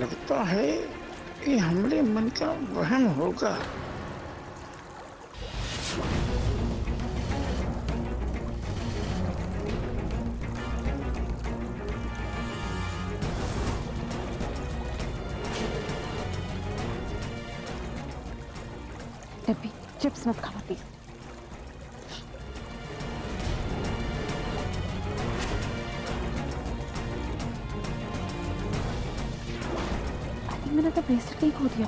लगता है कि हमारे मन का वहम होगा। डब्बी चिप्स मत खाना प्लीज। मैंने तो ब्रेसलेट नहीं खो दिया।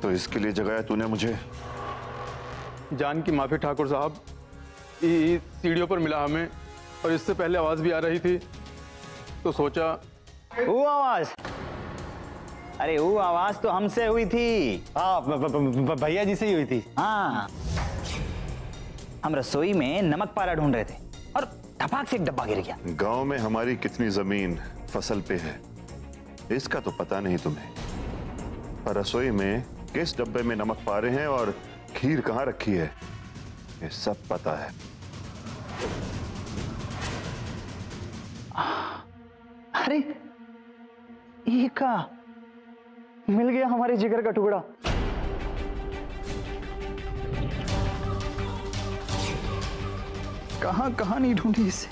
तो इसके लिए जगाया तूने मुझे? जान की माफी ठाकुर साहब, सीढ़ियों पर मिला हमें और इससे पहले आवाज भी आ रही थी तो सोचा। वो आवाज? अरे वो आवाज तो हमसे हुई थी। भैया जी से ही हुई थी। हाँ, हम रसोई में नमक पारा ढूंढ रहे थे और धपाक से एक डब्बा गिर गया। गांव में हमारी कितनी जमीन फसल पे है इसका तो पता नहीं तुम्हें, पर रसोई में किस डब्बे में नमक पारे हैं और खीर कहाँ रखी है ये सब पता है। अरे ये का मिल गया हमारे जिगर का टुकड़ा। कहां कहां नहीं ढूंढी इसे।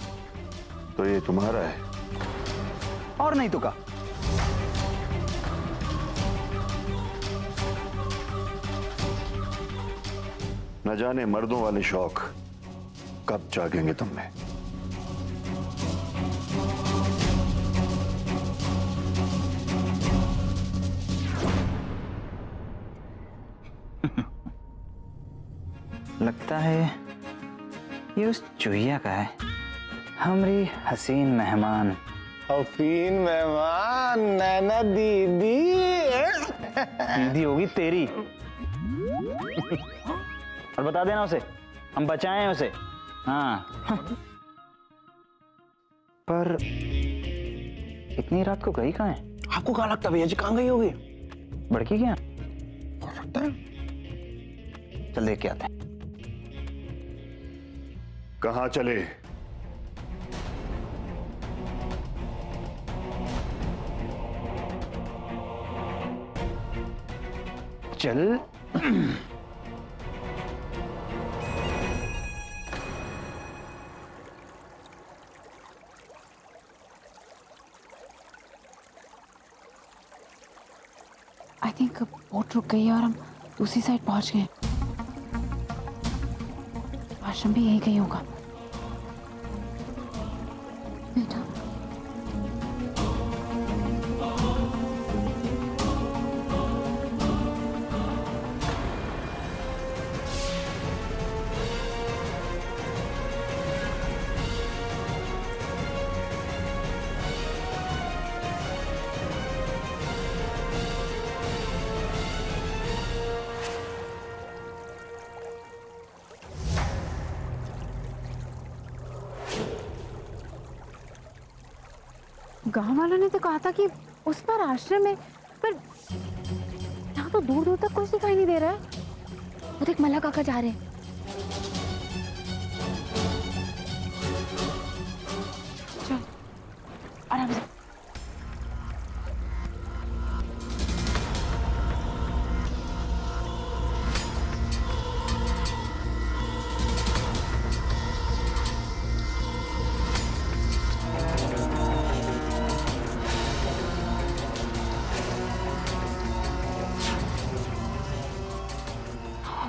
तो ये तुम्हारा है? और नहीं तो का। न जाने मर्दों वाले शौक कब जागेंगे तुम में। लगता है ये उस चुहिया का है, हमारी हसीन मेहमान। हसीन मेहमान नैना दीदी। दीदी होगी तेरी। और बता देना उसे हम बचाएं उसे। हाँ पर इतनी रात को गई कहाँ है? आपको क्या लगता है भैया जी कहाँ गई होगी? बड़की क्या हो सकता है। चल देख के आते हैं। कहाँ चले? चल आई थिंक बोट रुक गई है और हम दूसरी साइड पहुंच गए। आश्रम भी यही कहीं होगा। बेटा गांव वालों ने तो कहा था कि उस पर आश्रम है, पर यहाँ तो दूर दूर तक कुछ दिखाई नहीं दे रहा है। वो देख मल्ला काका जा रहे हैं। चल आराम से।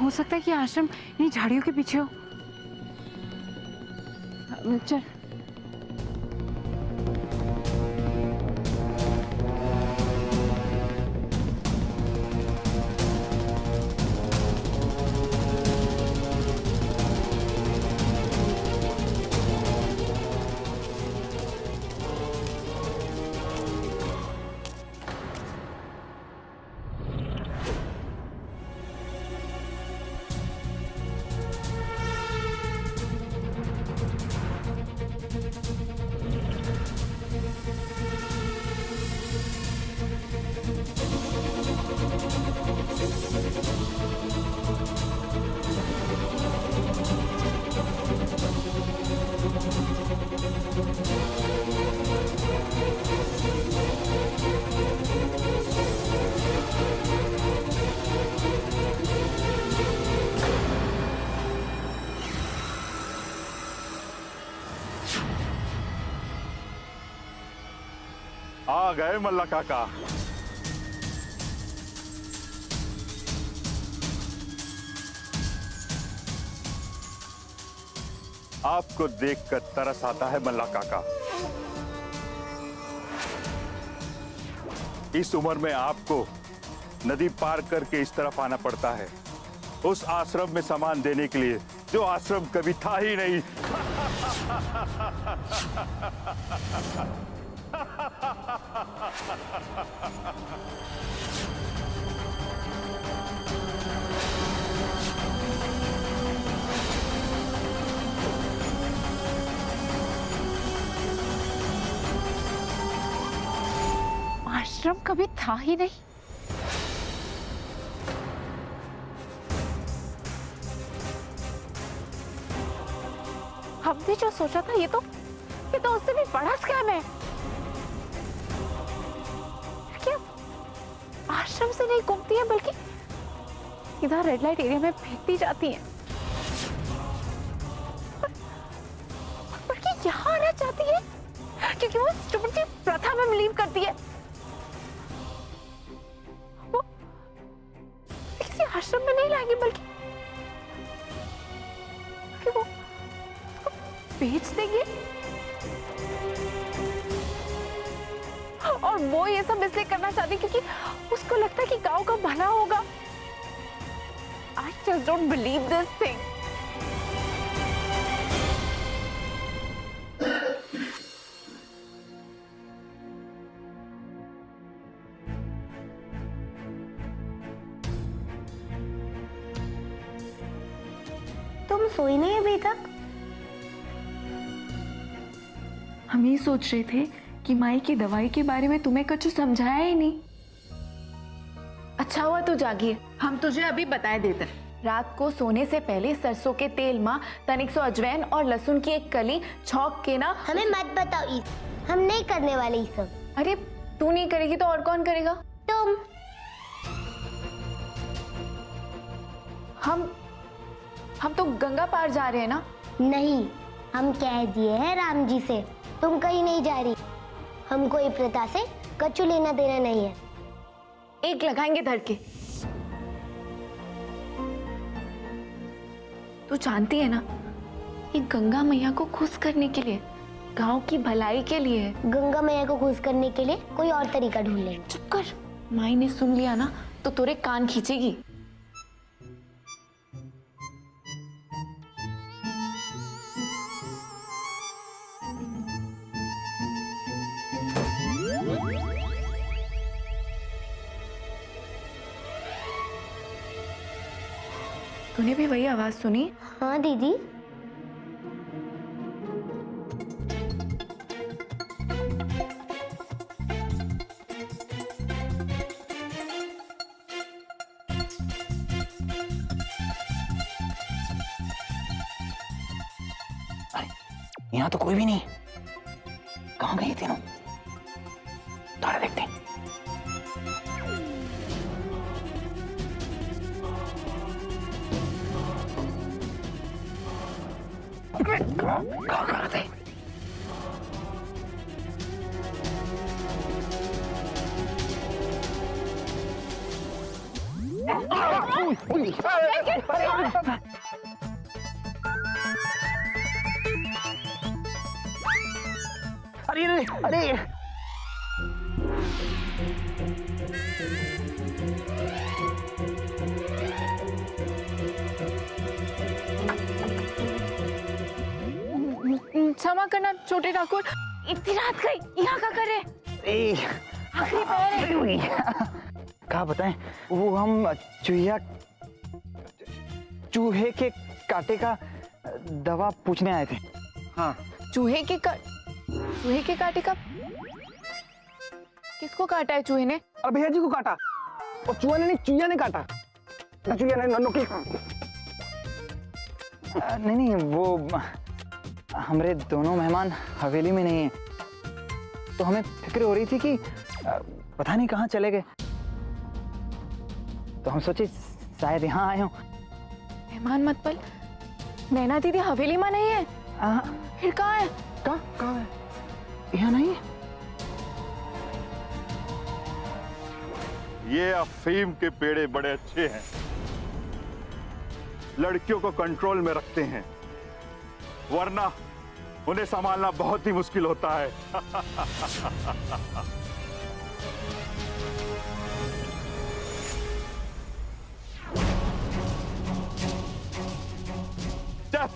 हो सकता है कि आश्रम इन्हीं झाड़ियों के पीछे हो। चल आ गए मल्ला काका। आपको देखकर तरस आता है मल्ला काका। इस उम्र में आपको नदी पार करके इस तरफ आना पड़ता है, उस आश्रम में सामान देने के लिए जो आश्रम कभी था ही नहीं। आश्रम कभी था ही नहीं। हमने जो सोचा था ये तो उससे भी बड़ा स्कैम है। क्या आश्रम से नहीं घूमती है बल्कि इधर रेड लाइट एरिया में फेंकती जाती है, बल्कि यहाँ आना चाहती है क्योंकि वो स्टूपिड सी प्रथा में बिलीव करती है। वो किसी आश्रम में नहीं लाएंगे बल्कि वो बेच देंगे। और वो ये सब इसलिए करना चाहती क्योंकि उसको लगता है कि गांव का भला होगा। I just don't believe this thing. तुम सोई नहीं अभी तक? हम ये सोच रहे थे कि माई की दवाई के बारे में तुम्हें कुछ समझाया ही नहीं। अच्छा हुआ तू जागी है। हम तुझे अभी बताए देते हैं। रात को सोने से पहले सरसों के तेल में तनिक सो अजवाइन और लहसुन की एक कली छौंक के ना। हमें मत बताओ, हम नहीं करने वाले ये सब। अरे तू नहीं करेगी तो और कौन करेगा? तुम। हम तो गंगा पार जा रहे हैं ना। नहीं, हम कह दिए हैं राम जी से तुम कहीं नहीं जा रही। हमको ये प्रथा से कछु लेना देना नहीं है। एक लगाएंगे धर के। तू जानती है ना, ये गंगा मैया को खुश करने के लिए, गांव की भलाई के लिए है। गंगा मैया को खुश करने के लिए कोई और तरीका ढूंढ लेंगे। चुप कर, माई ने सुन लिया ना तो तेरे कान खींचेगी। तूने भी वही आवाज सुनी? हाँ दीदी। अरे यहाँ तो कोई भी नहीं। कहाँ गए तीनों? तारा देखते हैं। कहाँ कर रहे थे? अरे अरे अरे क्षमा करना छोटे ठाकुर, इतनी रात गई यहाँ क्या करे? आखिरी पैर है। कहा बताएं, वो हम चूहे के कांटे का दवा पूछने आए थे। हाँ। चूहे के कांटे का? किसको काटा है चूहे ने? और भैया जी को काटा, और चूहा ने नहीं, चूहिया ने काटा। चूहिया ने नोकी। नहीं, वो हमारे दोनों मेहमान हवेली में नहीं है, तो हमें फिक्र हो रही थी कि पता नहीं कहाँ चले गए, तो हम सोचे शायद यहाँ आए हो। मेहमान मत पल, नैना दीदी हवेली में नहीं है। फिर कहाँ है? कहाँ है? यहाँ नहीं है। ये अफीम के पेड़े बड़े अच्छे हैं, लड़कियों को कंट्रोल में रखते हैं, वरना उन्हें संभालना बहुत ही मुश्किल होता है। चल।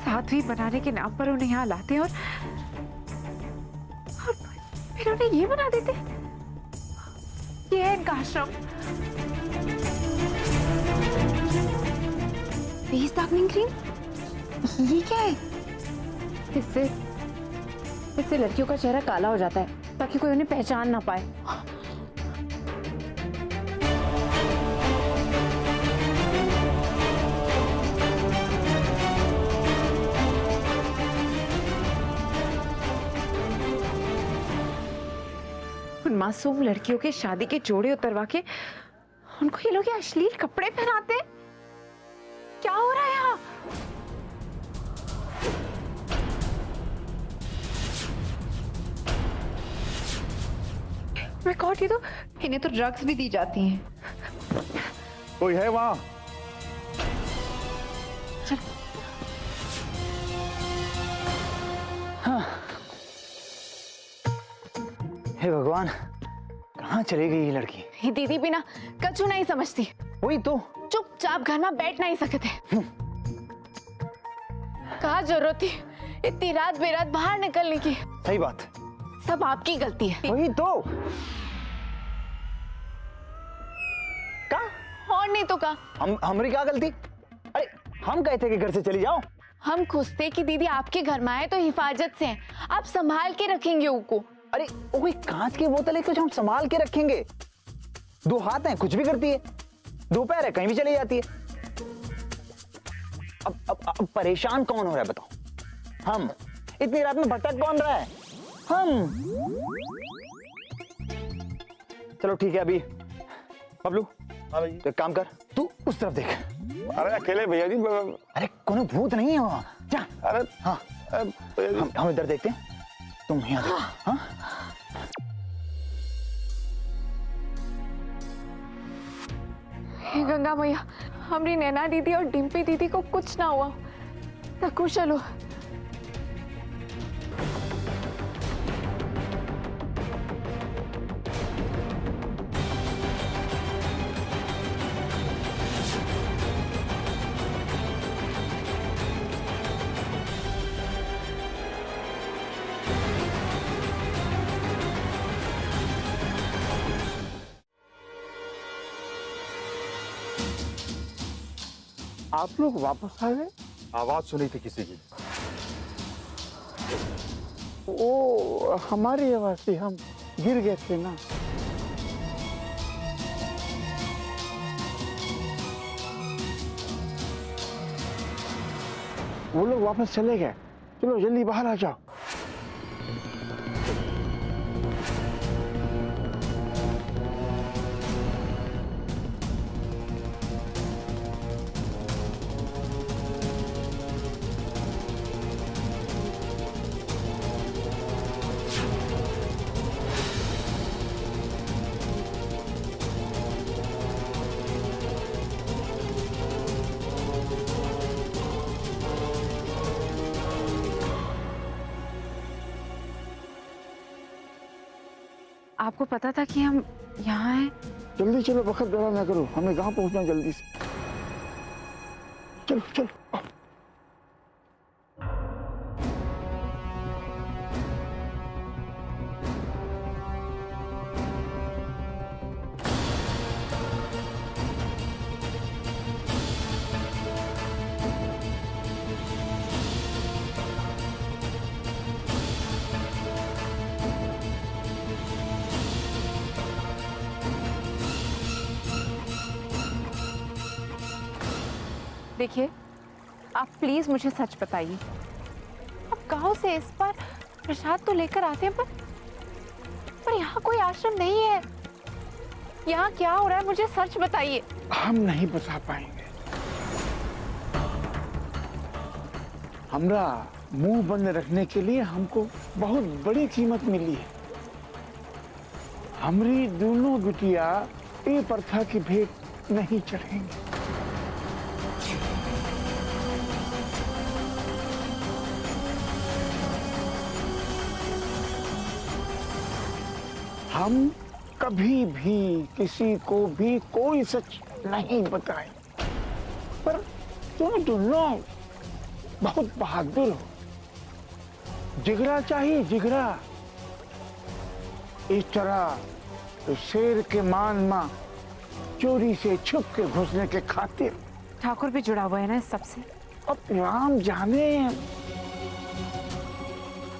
साध्वी बनाने के नाम पर उन्हें यहाँ लाते और फिर उन्हें ये बना देते। ये है इनका आश्रम। फेस डार्कनिंग क्रीम, ये क्या है? इससे लड़कियों का चेहरा काला हो जाता है ताकि कोई उन्हें पहचान ना पाए। उन मासूम लड़कियों के शादी के जोड़े उतरवा के उनको ये लोग अश्लील कपड़े पहनाते हैं। क्या हो रहा है यहाँ? रिकॉर्ड ये तो इन्हें तो ड्रग्स भी दी जाती हैं। कोई है वहां? हे भगवान, कहाँ चली गई ये लड़की? ये दीदी भी ना कछु नहीं समझती। वही तो, चुपचाप घर में बैठ नहीं सकते। कहाँ जरूरत थी इतनी रात बेरात बाहर निकलने की? सही बात, सब आपकी गलती है। वही तो। का? और नहीं तो का? हमारी क्या गलती? अरे हम कहे थे कि घर से चली जाओ। हम खुश थे कि दीदी आपके घर में आए तो हिफाजत से हैं। आप संभाल के रखेंगे उनको। अरे वो कोई कांच की बोतल है, कुछ हम संभाल के रखेंगे। दो हाथ हैं, कुछ भी करती है, दो पैर है, कहीं भी चली जाती है। अब परेशान कौन हो रहा है बताओ? हम। इतनी रात में भटक कौन रहा है? हम। चलो ठीक है, अभी बबलू तो एक काम कर, तू उस तरफ देख। अरे अकेले भैया जी। अरे कोनो भूत नहीं है वहां, जा। अरे हाँ, हम इधर देखते हैं, तुम यहाँ देखो। हाँ? हे गंगा मैया, हमारी नैना दीदी और डिम्पी दीदी को कुछ ना हुआ, सकुशल हो। आप लोग वापस आ गए? आवाज सुनी थी किसी की। वो हमारी आवाज थी, हम गिर गए थे ना। वो लोग वापस चले गए। चलो जल्दी बाहर आ जाओ। आपको पता था कि हम यहाँ हैं? जल्दी चलो, वक्त बर्बाद ना करो, हमें गांव पहुंचना है जल्दी से। चलो चलो। देखिए, आप प्लीज मुझे सच बताइए। आप गांव से इस बार प्रसाद तो लेकर आते हैं, पर यहाँ कोई आश्रम नहीं है। यहाँ क्या हो रहा है, मुझे सच बताइए। हम नहीं बता पाएंगे। हमरा मुंह बंद रखने के लिए हमको बहुत बड़ी कीमत मिली है। हमारी दोनों बिटिया ये प्रथा की भेंट नहीं चढ़ेंगे। हम कभी भी किसी को भी कोई सच नहीं बताए, पर तुम दोनों बहुत बहादुर हो। जिगरा चाहिए, जिगरा। इस तरह तो शेर के मान मां चोरी से छुप के घुसने के खातिर। ठाकुर भी जुड़ा हुआ है ना इस सबसे। अब राम जाने,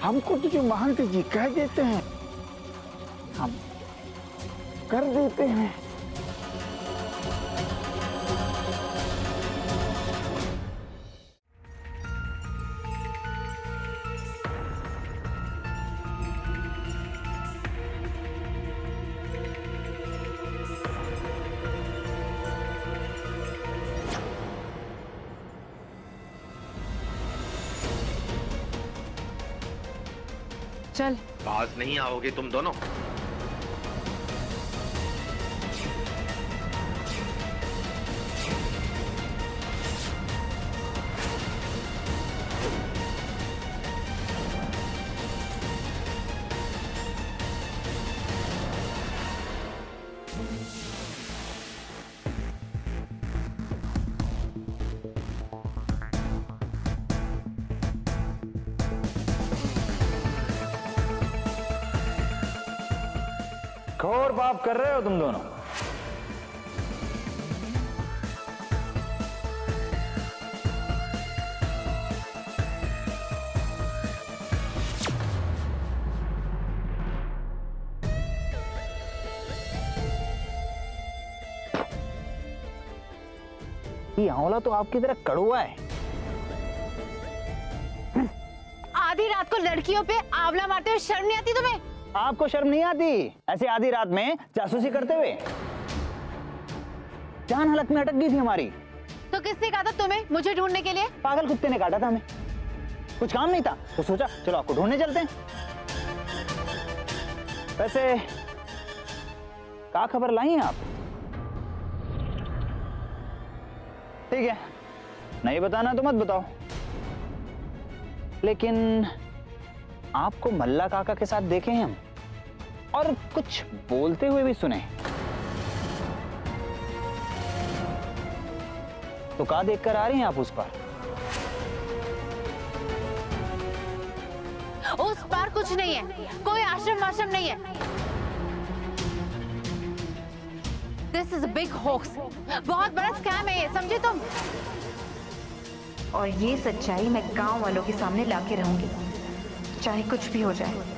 हमको तो जो महंत जी कह देते हैं हम कर देते हैं। चल, पास नहीं आओगे तुम दोनों। घोर पाप कर रहे हो तुम दोनों। ये आंवला तो आपकी तरह कड़वा है। आधी रात को लड़कियों पे आंवला मारते हुए शर्म नहीं आती तुम्हें? आपको शर्म नहीं आती ऐसे आधी रात में जासूसी करते हुए? जान हलक में अटक गई थी हमारी। तो किसने कहा था तुम्हें मुझे ढूंढने के लिए? पागल कुत्ते ने काटा था हमें, कुछ काम नहीं था तो सोचा चलो आपको ढूंढने चलते हैं। वैसे क्या खबर लाई हैं आप? ठीक है, नहीं बताना तो मत बताओ, लेकिन आपको मल्ला काका के साथ देखे हैं हम और कुछ बोलते हुए भी सुने। तो क्या देखकर आ रही हैं आप उस पार? उस पार कुछ नहीं है, कोई आश्रम वाश्रम नहीं है। This is a big hoax, बहुत बड़ा स्कैम है ये, समझे तुम? और ये सच्चाई मैं गांव वालों के सामने लाके रहूंगी, चाहे कुछ भी हो जाए।